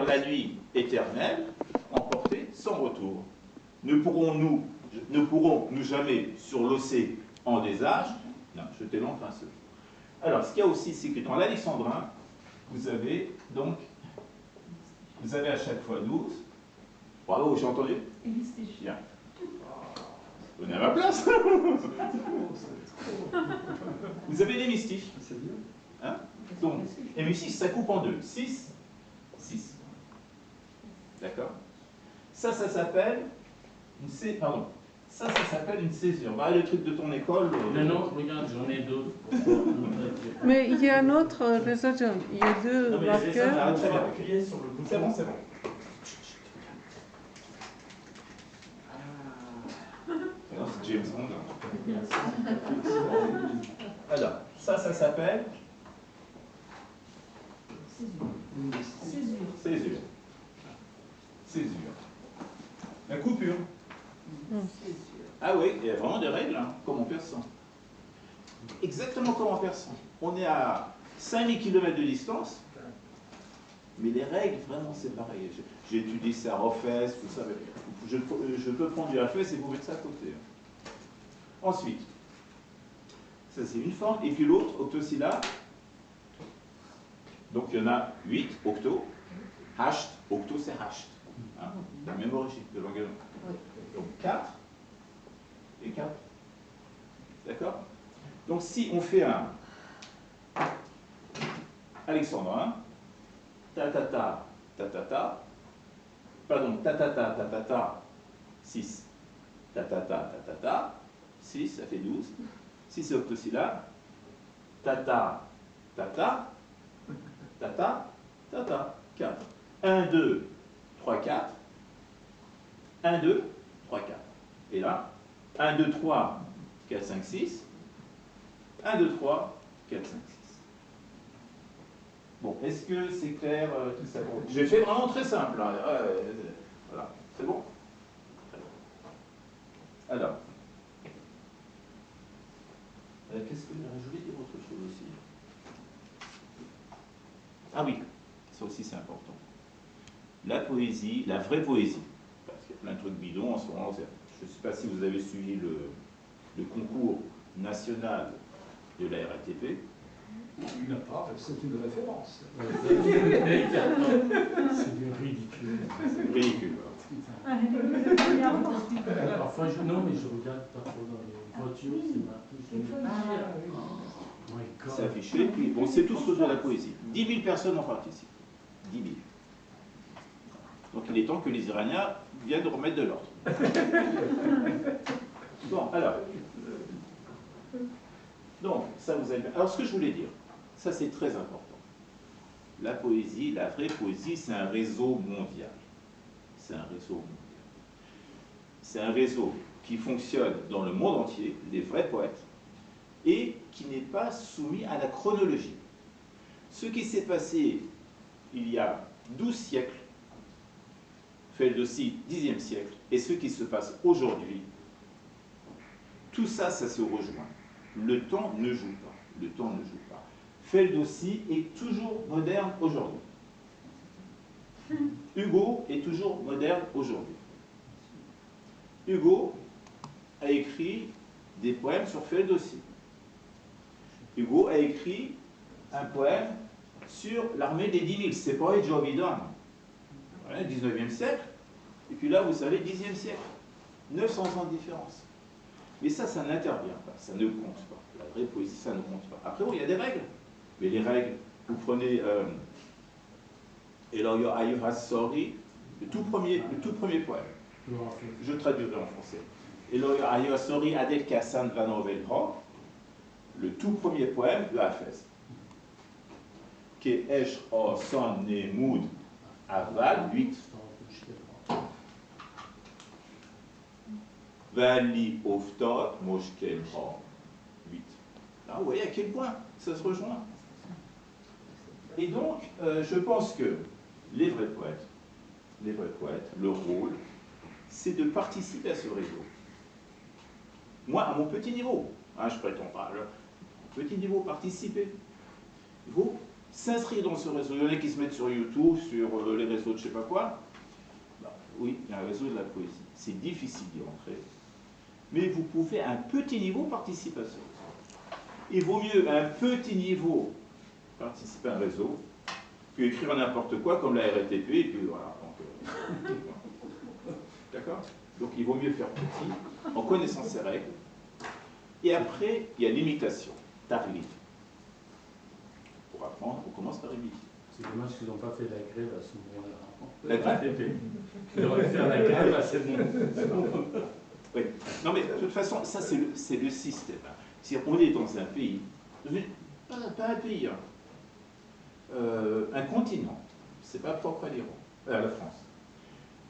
la nuit éternelle, emportés sans retour. Ne pourrons-nous jamais sur l'océan en des âges? Non, jetez l'encre un seul. Alors, ce qu'il y a aussi, c'est que dans l'alexandrin, vous avez à chaque fois 12. Bravo, j'ai entendu? Bien. Venez à ma place. Vous avez les mystiques. Hein? Donc, hémistiche, ça coupe en deux. 6, 6. D'accord? Ça s'appelle une ça s'appelle une césure. Bah, le truc de ton école. Non, regarde, j'en ai d'autres. Mais il y a un autre raison. Il y a deux marqueurs. C'est bon. C'est James Bond. Alors, ça s'appelle césure. La coupure. Ah oui, il y a vraiment des règles, hein, comme en persan. Exactement comme en persan. On est à 5000 km de distance, mais les règles, vraiment, c'est pareil. J'ai étudié ça à Rofès, tout ça. Je peux prendre du Rofès et vous mettre ça à côté. Ensuite, ça c'est une forme, et puis l'autre, octosyllabe. Donc il y en a 8, octo. Hasht, octo c'est hasht. Hein, la même origine de longueur. Donc 4 et 4. D'accord? Donc si on fait un alexandrin, ta-ta-ta, ta-ta-ta, pardon, ta-ta-ta, ta-ta-ta, 6, ta-ta-ta, ta-ta-ta, 6, ça fait 12. Si c'est octosyllabe, ta-ta, ta-ta, ta-ta, ta-ta, 4. 1, 2, 3, 4. 1, 2, 3, 4. Et là, 1, 2, 3, 4, 5, 6. 1, 2, 3, 4, 5, 6. Bon, est-ce que c'est clair tout ça? J'ai fait vraiment très simple. Hein. Voilà, c'est bon? Très bien. Alors, qu'est-ce que je voulais dire autre chose aussi? Ah oui, ça aussi c'est important. La poésie, la vraie poésie. Parce qu'il y a plein de trucs bidons en ce moment. Je ne sais pas si vous avez suivi le concours national de la RATP. Il n'a pas, c'est une référence. C'est du ridicule. C'est ridicule. Parfois, non, mais je regarde parfois dans les voitures, c'est marqué. C'est affiché, puis bon, c'est tout ce que de la poésie. 10 000 personnes en participent. 10 000. Donc il est temps que les Iraniens viennent de remettre de l'ordre. Bon, alors. Donc, ça vous avez... Alors, ce que je voulais dire, ça c'est très important. La poésie, la vraie poésie, c'est un réseau mondial. C'est un réseau mondial. C'est un réseau qui fonctionne dans le monde entier, les vrais poètes, et qui n'est pas soumis à la chronologie. Ce qui s'est passé il y a 12 siècles, Ferdowsi, 10e siècle, et ce qui se passe aujourd'hui, tout ça, ça se rejoint. Le temps ne joue pas. Le temps ne joue pas. Ferdowsi est toujours moderne aujourd'hui. Hugo est toujours moderne aujourd'hui. Hugo a écrit des poèmes sur Ferdowsi. Hugo a écrit un poème sur l'armée des 10 000. C'est pas Joe Biden. Voilà, 19e siècle. Et puis là, vous savez, 10e siècle. 900 ans de différence. Mais ça n'intervient pas, ça ne compte pas. La vraie poésie, ça ne compte pas. Après, bon, il y a des règles. Mais les règles, vous prenez Eloyo Ayuha Sori, le tout premier poème. Je traduirai en français. Eloyo Ayuha Sori Adel Kassan Van Ovelho, le tout premier poème de Hafez. Ke Esh O Son Nemoud Aval 8. Vali Oftot Moshkel Ha 8. Là, vous voyez à quel point ça se rejoint. Et donc, je pense que les vrais poètes, leur rôle, c'est de participer à ce réseau. Moi, à mon petit niveau, hein, je prétends pas, à mon petit niveau, participer. s'inscrire dans ce réseau. Il y en a qui se mettent sur YouTube, sur les réseaux de je ne sais pas quoi. Bah, oui, il y a un réseau de la poésie. C'est difficile d'y entrer. Mais vous pouvez à un petit niveau participer à ce réseau. Il vaut mieux à un petit niveau participer à un réseau que écrire n'importe quoi comme la RATP et puis voilà. D'accord? Donc il vaut mieux faire petit, en connaissant ses règles. Et après, il y a l'imitation, t'arrives. Pour apprendre, on commence par imiter. C'est dommage qu'ils n'ont pas fait la grève à ce moment-là. La grève? Ils auraient fait la grève à ce moment. Oui. Non mais de toute façon, ça c'est le système. C'est-à-dire on est dans un pays, pas un pays, un continent. C'est pas propre à l'Iran, à la France.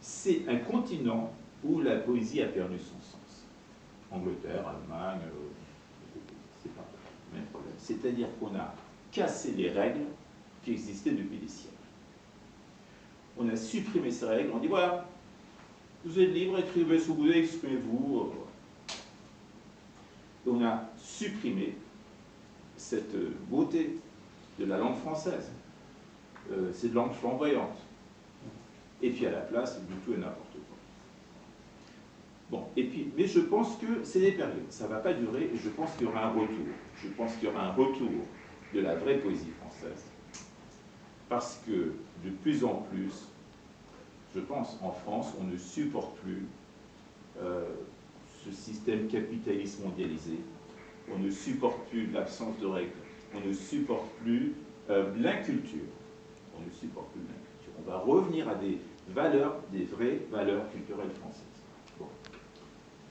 C'est un continent où la poésie a perdu son sens. Angleterre, Allemagne, c'est pas le même problème. C'est-à-dire qu'on a cassé les règles qui existaient depuis des siècles. On a supprimé ces règles, on dit voilà, vous êtes libre, écrivez ce que vous voulez, exprimez-vous. Et on a supprimé cette beauté de la langue française, cette langue flamboyante. Et puis à la place, du tout et n'importe quoi. Bon, et puis, mais je pense que c'est des périodes, ça ne va pas durer, et je pense qu'il y aura un retour. Je pense qu'il y aura un retour de la vraie poésie française. Parce que de plus en plus, je pense, en France, on ne supporte plus ce système capitaliste mondialisé. On ne supporte plus l'absence de règles. On ne supporte plus l'inculture. On ne supporte plus l'inculture. On va revenir à des valeurs, des vraies valeurs culturelles françaises. Bon.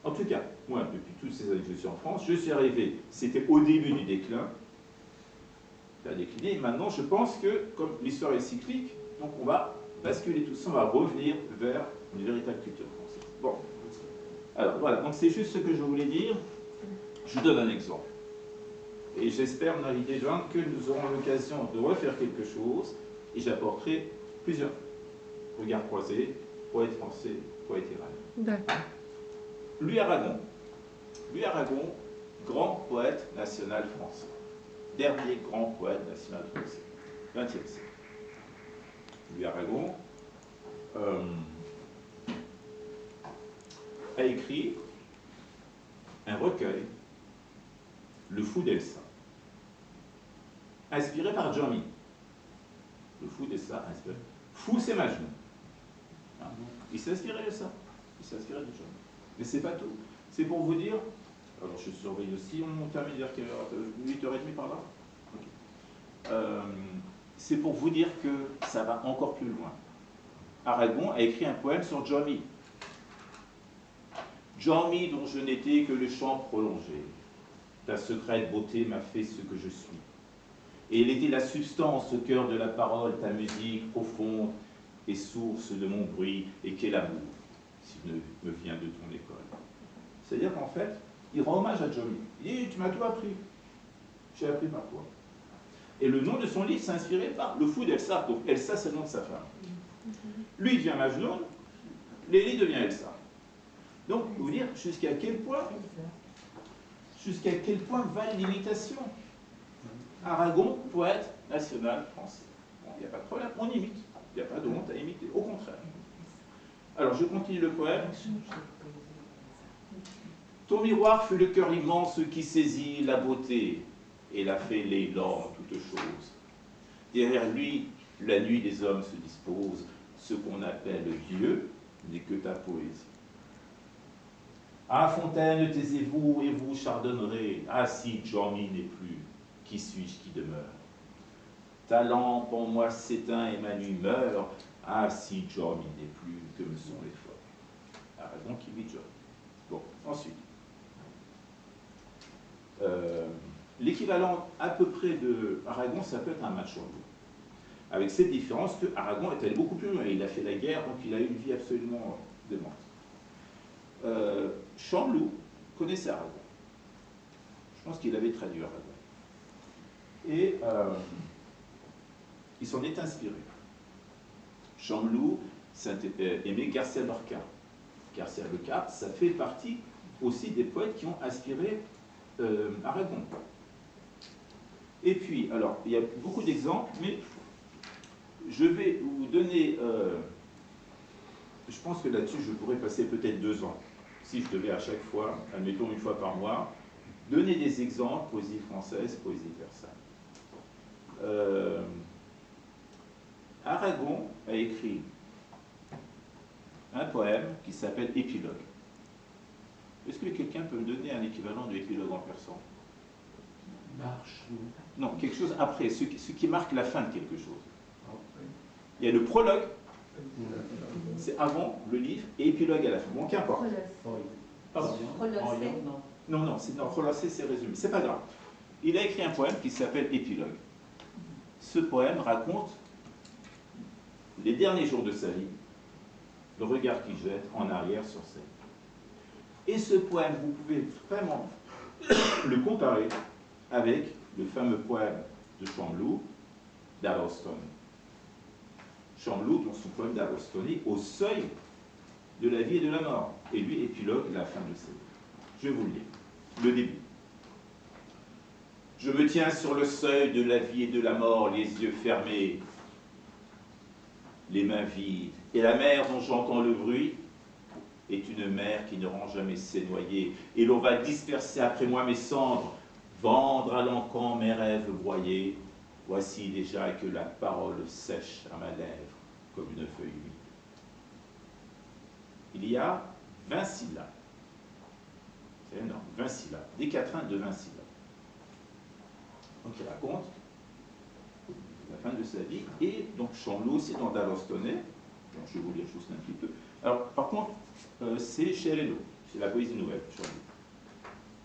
En tout cas, moi, depuis toutes ces années que je suis en France, je suis arrivé, c'était au début du déclin, ça a décliné, et maintenant je pense que, comme l'histoire est cyclique, donc on va basculer tout ça, on va revenir vers une véritable culture française. Bon. Alors voilà, donc c'est juste ce que je voulais dire. Je vous donne un exemple. Et j'espère, mon invité Jean, que nous aurons l'occasion de refaire quelque chose, et j'apporterai plusieurs regards croisés, poète français, poète iranien. D'accord. Louis Aragon. Louis Aragon, grand poète national français. Dernier grand poète national français. 20e siècle. Louis Aragon a écrit un recueil, Le Fou d'Elsa, inspiré par Johnny. Le Fou d'Elsa, inspiré. Fou, c'est Majnun. Il s'est inspiré de ça. Il s'est inspiré de Johnny. Mais c'est pas tout. C'est pour vous dire, alors je surveille aussi, on termine vers quelle heure? 8h30 par là okay. C'est pour vous dire que ça va encore plus loin. Aragon a écrit un poème sur Johnny. Johnny dont je n'étais que le chant prolongé. Ta secrète beauté m'a fait ce que je suis. Et elle était la substance au cœur de la parole, ta musique profonde et source de mon bruit, et quel amour, s'il me vient de ton école. C'est-à-dire qu'en fait, il rend hommage à Johnny. Il dit, tu m'as tout appris. J'ai appris par toi. Et le nom de son livre s'est inspiré par Le Fou d'Elsa. Donc Elsa, c'est le nom de sa femme. Lui devient Majnun, Lélie devient Elsa. Donc, vous dire jusqu'à quel point va l'imitation. Aragon, poète national français. Bon, il n'y a pas de problème, on imite. Il n'y a pas de honte à imiter, au contraire. Alors, je continue le poème. Ton miroir fut le cœur immense qui saisit la beauté et la fait l'élan en toutes choses. Derrière lui, la nuit des hommes se dispose. Ce qu'on appelle Dieu n'est que ta poésie. Ah, fontaine, taisez-vous et vous chardonnerez. Ah, si Johnny n'est plus, qui suis-je qui demeure? Ta lampe en moi s'éteint et ma nuit meurt. Ah, si Johnny n'est plus, que me sont les forts? Aragon qui vit Johnny. Bon, ensuite. L'équivalent à peu près de Aragon, ça peut être un Machandou. Avec cette différence que Aragon est allé beaucoup plus loin. Il a fait la guerre, donc il a eu une vie absolument démente. Chanteloup connaissait Aragon. Je pense qu'il avait traduit Aragon. Et il s'en est inspiré. Chanteloup aimait Garcia Lorca. Garcia Lorca, ça fait partie aussi des poètes qui ont inspiré Aragon. Et puis, alors, il y a beaucoup d'exemples, mais je vais vous donner... je pense que là-dessus, je pourrais passer peut-être 2 ans, si je devais à chaque fois, admettons une fois par mois, donner des exemples, poésie française, poésie persane. Aragon a écrit un poème qui s'appelle Épilogue. Est-ce que quelqu'un peut me donner un équivalent de épilogue en persan? Marche. Non, quelque chose après, ce qui marque la fin de quelque chose. Il y a le prologue, c'est avant le livre, et épilogue à la fin. Bon, qu'importe. Pardon. Non, relacé, c'est résumé. C'est pas grave. Il a écrit un poème qui s'appelle Épilogue. Ce poème raconte les derniers jours de sa vie, le regard qu'il jette en arrière sur sa vie. Et ce poème, vous pouvez vraiment le comparer avec le fameux poème de Champollion, d'Arostone. Champollion, dans son poème d'Arostone, au seuil de la vie et de la mort. Et lui, épilogue, la fin de sa vie. Je vais vous le lire. Le début. Je me tiens sur le seuil de la vie et de la mort, les yeux fermés, les mains vides, et la mer dont j'entends le bruit est une mer qui ne rend jamais ses noyés, et l'on va disperser après moi mes cendres, vendre à l'encan mes rêves broyés. Voici déjà que la parole sèche à ma lèvre comme une feuille humide. Il y a 20 syllabes. C'est énorme, 20 syllabes, des quatrains de 20 syllabes. Donc il raconte la fin de sa vie, et donc Champollion aussi dans d'Arostone. Je vais vous lire juste un petit peu. Alors par contre, c'est chez Hérénaud, c'est la poésie nouvelle, Champollion.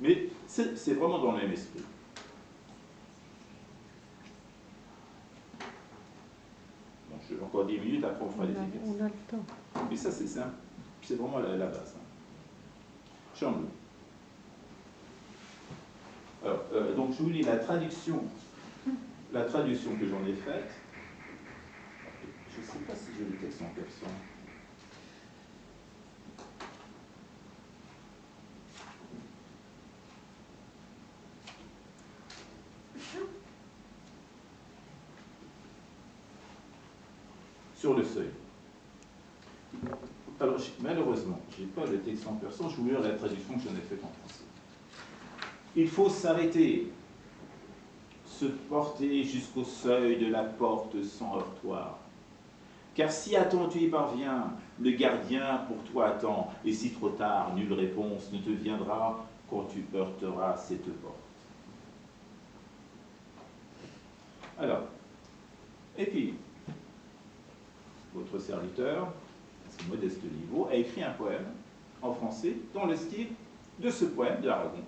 Mais c'est vraiment dans le même esprit. Bon, j'ai encore 10 minutes, après on fera des exercices. On a le temps. Mais ça c'est simple, c'est vraiment la base. Hein. Champollion. Alors, donc je vous lis la traduction que j'en ai faite. Je ne sais pas si j'ai le texte en persan. Sur le seuil. Alors, malheureusement, je n'ai pas le texte en persan, je vous lis la traduction que j'en ai faite en français. Il faut s'arrêter, se porter jusqu'au seuil de la porte sans heurtoir. Car si à temps tu y parviens, le gardien pour toi attend, et si trop tard, nulle réponse ne te viendra quand tu heurteras cette porte. Alors, et puis, votre serviteur, à ce modeste niveau, a écrit un poème en français dans le style de ce poème d'Aragon.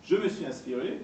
Je me suis inspiré